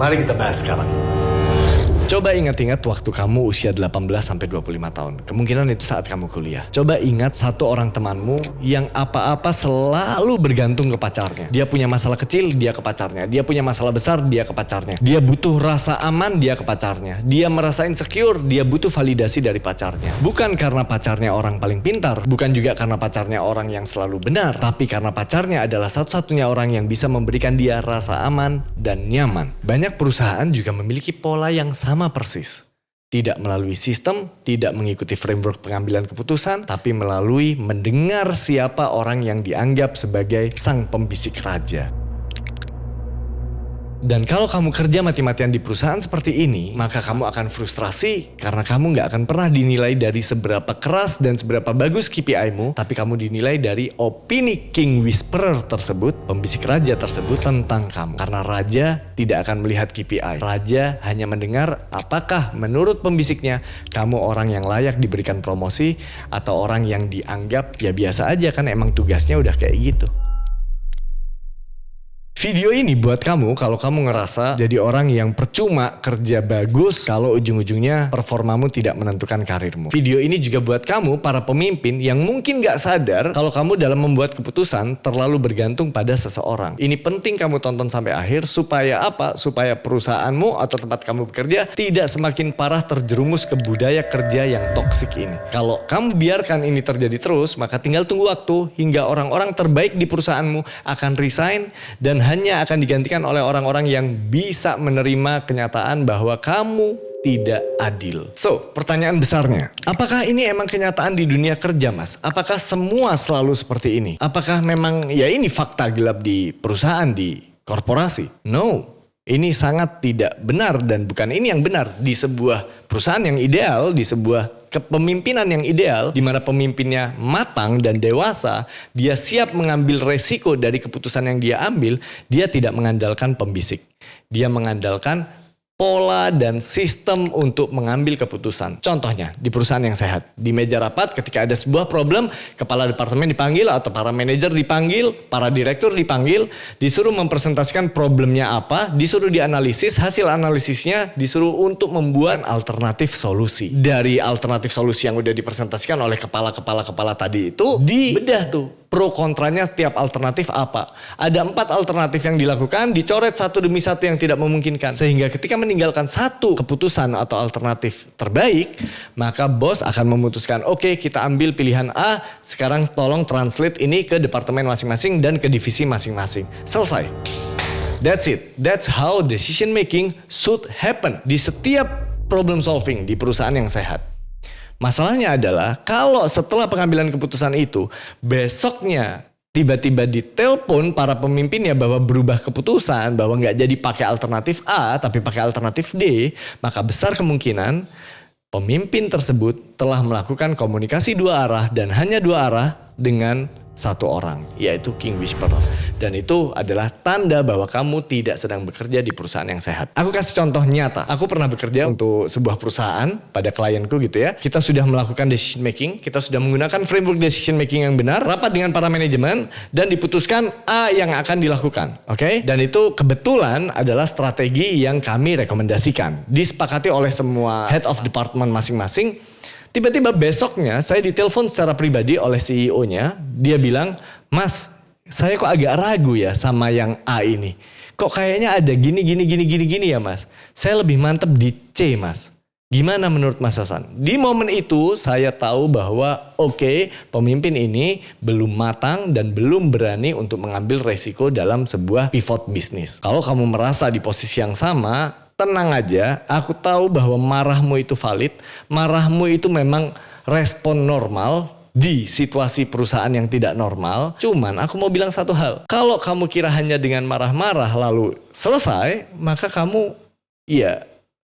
Mari kita bahas sekarang. Coba ingat-ingat waktu kamu usia 18-25 tahun. Kemungkinan itu saat kamu kuliah. Coba ingat satu orang temanmu yang apa-apa selalu bergantung ke pacarnya. Dia punya masalah kecil, dia ke pacarnya. Dia punya masalah besar, dia ke pacarnya. Dia butuh rasa aman, dia ke pacarnya. Dia merasa insecure, dia butuh validasi dari pacarnya. Bukan karena pacarnya orang paling pintar. Bukan juga karena pacarnya orang yang selalu benar. Tapi karena pacarnya adalah satu-satunya orang yang bisa memberikan dia rasa aman dan nyaman. Banyak perusahaan juga memiliki pola yang sama persis. Tidak melalui sistem, tidak mengikuti framework pengambilan keputusan, tapi melalui mendengar siapa orang yang dianggap sebagai sang pembisik raja. Dan kalau kamu kerja mati-matian di perusahaan seperti ini, maka kamu akan frustrasi karena kamu nggak akan pernah dinilai dari seberapa keras dan seberapa bagus KPI-mu, tapi kamu dinilai dari opini King Whisperer tersebut, pembisik raja tersebut tentang kamu. Karena raja tidak akan melihat KPI. Raja hanya mendengar apakah menurut pembisiknya kamu orang yang layak diberikan promosi atau orang yang dianggap ya biasa aja kan emang tugasnya udah kayak gitu. Video ini buat kamu kalau kamu ngerasa jadi orang yang percuma kerja bagus kalau ujung-ujungnya performamu tidak menentukan karirmu. Video ini juga buat kamu para pemimpin yang mungkin gak sadar kalau kamu dalam membuat keputusan terlalu bergantung pada seseorang. Ini penting kamu tonton sampai akhir supaya apa? Supaya perusahaanmu atau tempat kamu bekerja tidak semakin parah terjerumus ke budaya kerja yang toksik ini. Kalau kamu biarkan ini terjadi terus, maka tinggal tunggu waktu hingga orang-orang terbaik di perusahaanmu akan resign dan hanya akan digantikan oleh orang-orang yang bisa menerima kenyataan bahwa kamu tidak adil. So, pertanyaan besarnya, apakah ini emang kenyataan di dunia kerja, Mas? Apakah semua selalu seperti ini? Apakah memang ya ini fakta gelap di perusahaan, di korporasi? No. Ini sangat tidak benar dan bukan ini yang benar. Di sebuah perusahaan yang ideal, di sebuah kepemimpinan yang ideal, di mana pemimpinnya matang dan dewasa, dia siap mengambil resiko dari keputusan yang dia ambil, dia tidak mengandalkan pembisik. Dia mengandalkan pola dan sistem untuk mengambil keputusan. Contohnya, di perusahaan yang sehat. Di meja rapat ketika ada sebuah problem, kepala departemen dipanggil atau para manajer dipanggil, para direktur dipanggil, disuruh mempresentasikan problemnya apa, disuruh dianalisis, hasil analisisnya disuruh untuk membuat alternatif solusi. Dari alternatif solusi yang udah dipresentasikan oleh kepala-kepala tadi itu, dibedah tuh. Pro kontranya tiap alternatif apa. Ada 4 alternatif yang dilakukan, dicoret satu demi satu yang tidak memungkinkan. Sehingga ketika meninggalkan satu keputusan atau alternatif terbaik, maka bos akan memutuskan, oke, kita ambil pilihan A, sekarang tolong translate ini ke departemen masing-masing dan ke divisi masing-masing. Selesai. That's it. That's how decision making should happen di setiap problem solving di perusahaan yang sehat. Masalahnya adalah kalau setelah pengambilan keputusan itu, besoknya tiba-tiba ditelepon para pemimpinnya bahwa berubah keputusan, bahwa nggak jadi pakai alternatif A tapi pakai alternatif D, maka besar kemungkinan pemimpin tersebut telah melakukan komunikasi 2 arah dan hanya 2 arah dengan satu orang, yaitu King Whisperer. Dan itu adalah tanda bahwa kamu tidak sedang bekerja di perusahaan yang sehat. Aku kasih contoh nyata. Aku pernah bekerja untuk sebuah perusahaan pada klienku gitu ya. Kita sudah melakukan decision making, kita sudah menggunakan framework decision making yang benar, rapat dengan para manajemen, dan diputuskan A yang akan dilakukan. Oke? Dan itu kebetulan adalah strategi yang kami rekomendasikan. Disepakati oleh semua head of department masing-masing. Tiba-tiba besoknya saya ditelepon secara pribadi oleh CEO-nya. Dia bilang, Mas, saya kok agak ragu ya sama yang A ini. Kok kayaknya ada gini ya Mas. Saya lebih mantep di C Mas. Gimana menurut Mas Hasan? Di momen itu saya tahu bahwa oke, pemimpin ini belum matang dan belum berani untuk mengambil resiko dalam sebuah pivot bisnis. Kalau kamu merasa di posisi yang sama, tenang aja, aku tahu bahwa marahmu itu valid, marahmu itu memang respon normal di situasi perusahaan yang tidak normal. Cuman aku mau bilang satu hal, kalau kamu kira hanya dengan marah-marah lalu selesai, maka kamu,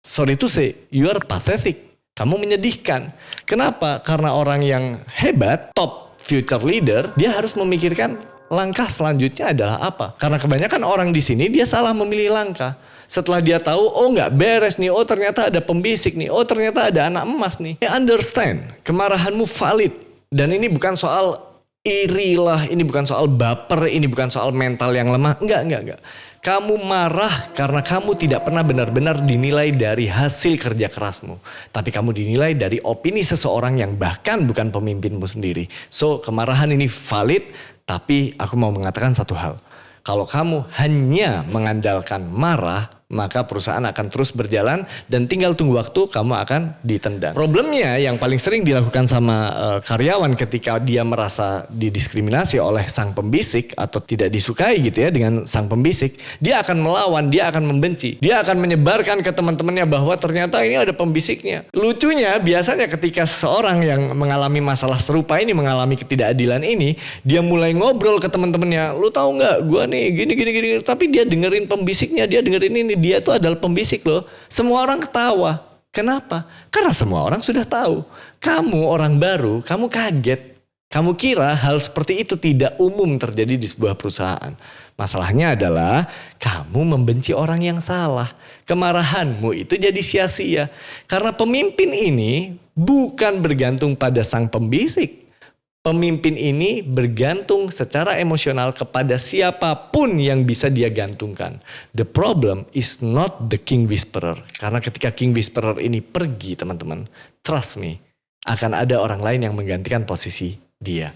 sorry to say, you are pathetic. Kamu menyedihkan. Kenapa? Karena orang yang hebat, top future leader, dia harus memikirkan langkah selanjutnya adalah apa. Karena kebanyakan orang di sini dia salah memilih langkah. Setelah dia tahu, oh nggak beres nih, oh ternyata ada pembisik nih, oh ternyata ada anak emas nih. I understand, kemarahanmu valid. Dan ini bukan soal irilah, ini bukan soal baper, ini bukan soal mental yang lemah. Enggak. Kamu marah karena kamu tidak pernah benar-benar dinilai dari hasil kerja kerasmu. Tapi kamu dinilai dari opini seseorang yang bahkan bukan pemimpinmu sendiri. So, kemarahan ini valid, tapi aku mau mengatakan satu hal. Kalau kamu hanya mengandalkan marah, maka perusahaan akan terus berjalan dan tinggal tunggu waktu kamu akan ditendang. Problemnya yang paling sering dilakukan sama karyawan ketika dia merasa didiskriminasi oleh sang pembisik atau tidak disukai gitu ya dengan sang pembisik, dia akan melawan, dia akan membenci. Dia akan menyebarkan ke teman-temannya bahwa ternyata ini ada pembisiknya. Lucunya biasanya ketika seseorang yang mengalami masalah serupa ini, mengalami ketidakadilan ini, dia mulai ngobrol ke teman-temannya, lu tahu nggak gua nih gini, tapi dia dengerin pembisiknya, dia dengerin ini. Dia itu adalah pembisik loh. Semua orang ketawa. Kenapa? Karena semua orang sudah tahu. Kamu orang baru, kamu kaget. Kamu kira hal seperti itu tidak umum terjadi di sebuah perusahaan. Masalahnya adalah kamu membenci orang yang salah. Kemarahanmu itu jadi sia-sia. Karena pemimpin ini bukan bergantung pada sang pembisik. Pemimpin ini bergantung secara emosional kepada siapapun yang bisa dia gantungkan. The problem is not the King Whisperer. Karena ketika King Whisperer ini pergi teman-teman, trust me, akan ada orang lain yang menggantikan posisi dia.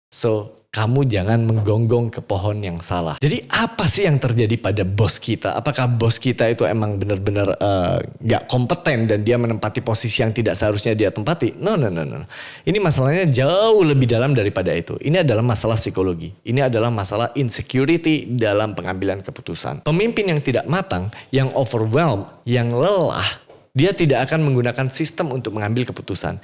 So, kamu jangan menggonggong ke pohon yang salah. Jadi apa sih yang terjadi pada bos kita? Apakah bos kita itu emang benar-benar gak kompeten dan dia menempati posisi yang tidak seharusnya dia tempati? No. Ini masalahnya jauh lebih dalam daripada itu. Ini adalah masalah psikologi. Ini adalah masalah insecurity dalam pengambilan keputusan. Pemimpin yang tidak matang, yang overwhelmed, yang lelah, dia tidak akan menggunakan sistem untuk mengambil keputusan.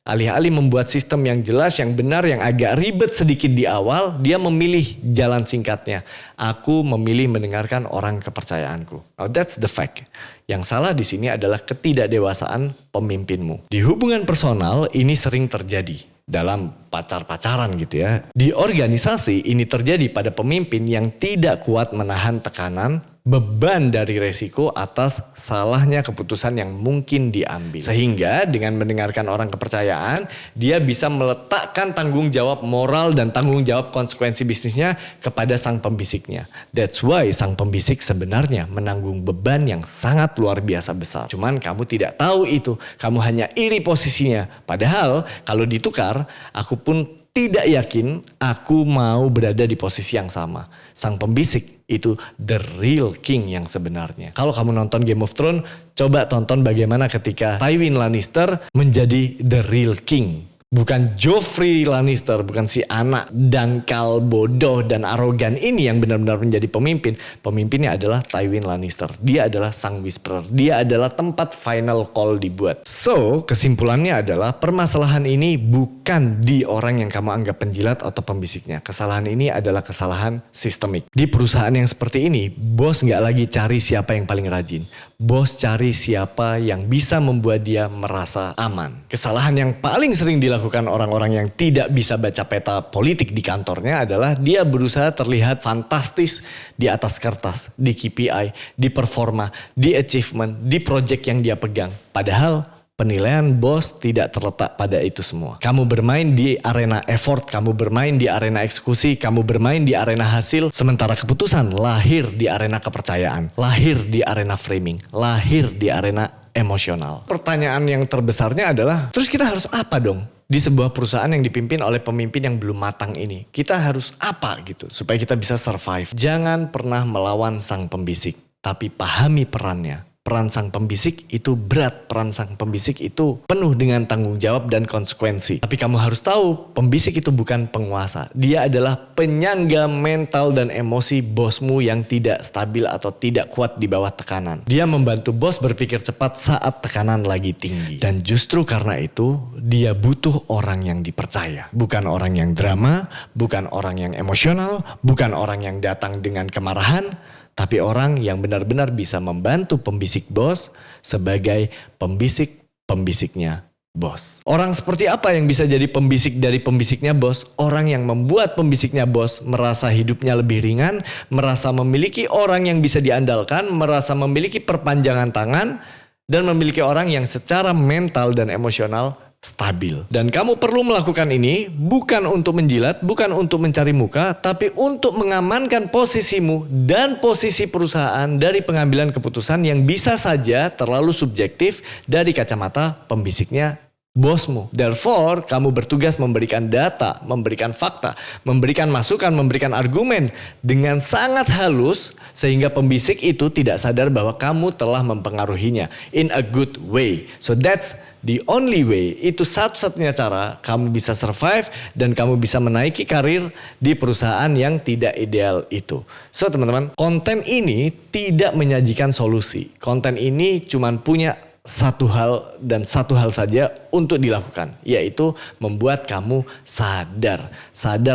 Alih-alih membuat sistem yang jelas, yang benar, yang agak ribet sedikit di awal, dia memilih jalan singkatnya. Aku memilih mendengarkan orang kepercayaanku. Now that's the fact. Yang salah di sini adalah ketidakdewasaan pemimpinmu. Di hubungan personal ini sering terjadi. Dalam pacaran gitu ya. Di organisasi ini terjadi pada pemimpin yang tidak kuat menahan tekanan, beban dari resiko atas salahnya keputusan yang mungkin diambil. Sehingga dengan mendengarkan orang kepercayaan, dia bisa meletakkan tanggung jawab moral dan tanggung jawab konsekuensi bisnisnya kepada sang pembisiknya. That's why sang pembisik sebenarnya menanggung beban yang sangat luar biasa besar. Cuman kamu tidak tahu itu, kamu hanya iri posisinya. Padahal kalau ditukar, aku pun tidak yakin aku mau berada di posisi yang sama. Sang pembisik itu the real king yang sebenarnya. Kalau kamu nonton Game of Thrones, coba tonton bagaimana ketika Tywin Lannister menjadi the real king. Bukan Joffrey Lannister, bukan si anak dangkal, bodoh, dan arogan ini yang benar-benar menjadi pemimpin. Pemimpinnya adalah Tywin Lannister. Dia adalah sang whisperer. Dia adalah tempat final call dibuat. So, kesimpulannya adalah permasalahan ini bukan di orang yang kamu anggap penjilat atau pembisiknya. Kesalahan ini adalah kesalahan sistemik. Di perusahaan yang seperti ini, bos nggak lagi cari siapa yang paling rajin. Bos cari siapa yang bisa membuat dia merasa aman. Kesalahan yang paling sering dilakukan orang-orang yang tidak bisa baca peta politik di kantornya adalah dia berusaha terlihat fantastis di atas kertas, di KPI, di performa, di achievement, di project yang dia pegang. Padahal penilaian bos tidak terletak pada itu semua. Kamu bermain di arena effort, kamu bermain di arena eksekusi, kamu bermain di arena hasil, sementara keputusan lahir di arena kepercayaan, lahir di arena framing, lahir di arena emosional. Pertanyaan yang terbesarnya adalah, terus kita harus apa dong? Di sebuah perusahaan yang dipimpin oleh pemimpin yang belum matang ini. Kita harus apa gitu supaya kita bisa survive? Jangan pernah melawan sang pembisik, tapi pahami perannya. Peran sang pembisik itu berat, peran sang pembisik itu penuh dengan tanggung jawab dan konsekuensi. Tapi kamu harus tahu, pembisik itu bukan penguasa. Dia adalah penyangga mental dan emosi bosmu yang tidak stabil atau tidak kuat di bawah tekanan. Dia membantu bos berpikir cepat saat tekanan lagi tinggi. Dan justru karena itu, dia butuh orang yang dipercaya. Bukan orang yang drama, bukan orang yang emosional, bukan orang yang datang dengan kemarahan, tapi orang yang benar-benar bisa membantu pembisik bos sebagai pembisik-pembisiknya bos. Orang seperti apa yang bisa jadi pembisik dari pembisiknya bos? Orang yang membuat pembisiknya bos merasa hidupnya lebih ringan, merasa memiliki orang yang bisa diandalkan, merasa memiliki perpanjangan tangan, dan memiliki orang yang secara mental dan emosional stabil. Dan kamu perlu melakukan ini bukan untuk menjilat, bukan untuk mencari muka, tapi untuk mengamankan posisimu dan posisi perusahaan dari pengambilan keputusan yang bisa saja terlalu subjektif dari kacamata pembisiknya bosmu. Therefore, kamu bertugas memberikan data, memberikan fakta, memberikan masukan, memberikan argumen dengan sangat halus sehingga pembisik itu tidak sadar bahwa kamu telah mempengaruhinya in a good way. So that's the only way. Itu satu-satunya cara kamu bisa survive dan kamu bisa menaiki karir di perusahaan yang tidak ideal itu. So teman-teman, konten ini tidak menyajikan solusi. Konten ini cuma punya satu hal dan satu hal saja untuk dilakukan, yaitu membuat kamu sadar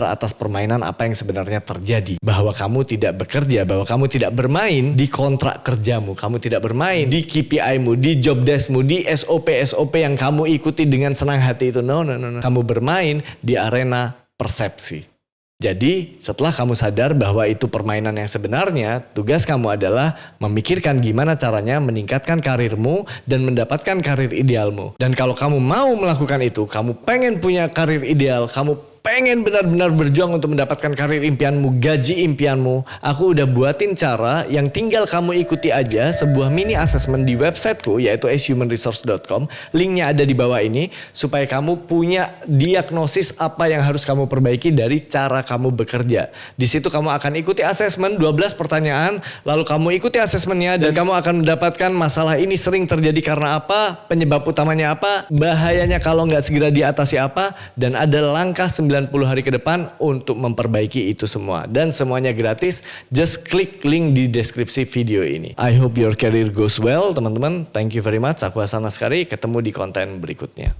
atas permainan apa yang sebenarnya terjadi, bahwa kamu tidak bekerja, bahwa kamu tidak bermain di kontrak kerjamu, kamu tidak bermain di KPI-mu, di job desk-mu, di SOP yang kamu ikuti dengan senang hati itu. No. Kamu bermain di arena persepsi. Jadi setelah kamu sadar bahwa itu permainan yang sebenarnya, tugas kamu adalah memikirkan gimana caranya meningkatkan karirmu dan mendapatkan karir idealmu. Dan kalau kamu mau melakukan itu, kamu pengen punya karir ideal, kamu pengen benar-benar berjuang untuk mendapatkan karir impianmu, gaji impianmu, aku udah buatin cara yang tinggal kamu ikuti aja, sebuah mini assessment di websiteku yaitu acehumanresource.com. Linknya ada di bawah ini supaya kamu punya diagnosis apa yang harus kamu perbaiki dari cara kamu bekerja. Di situ kamu akan ikuti assessment 12 pertanyaan, lalu kamu ikuti assessmentnya dan kamu akan mendapatkan masalah ini sering terjadi karena apa, penyebab utamanya apa, bahayanya kalau nggak segera diatasi apa, dan ada langkah 90 hari ke depan untuk memperbaiki itu semua. Dan semuanya gratis, just klik link di deskripsi video ini. I hope your career goes well teman-teman. Thank you very much. Aku Hasan Askari, ketemu di konten berikutnya.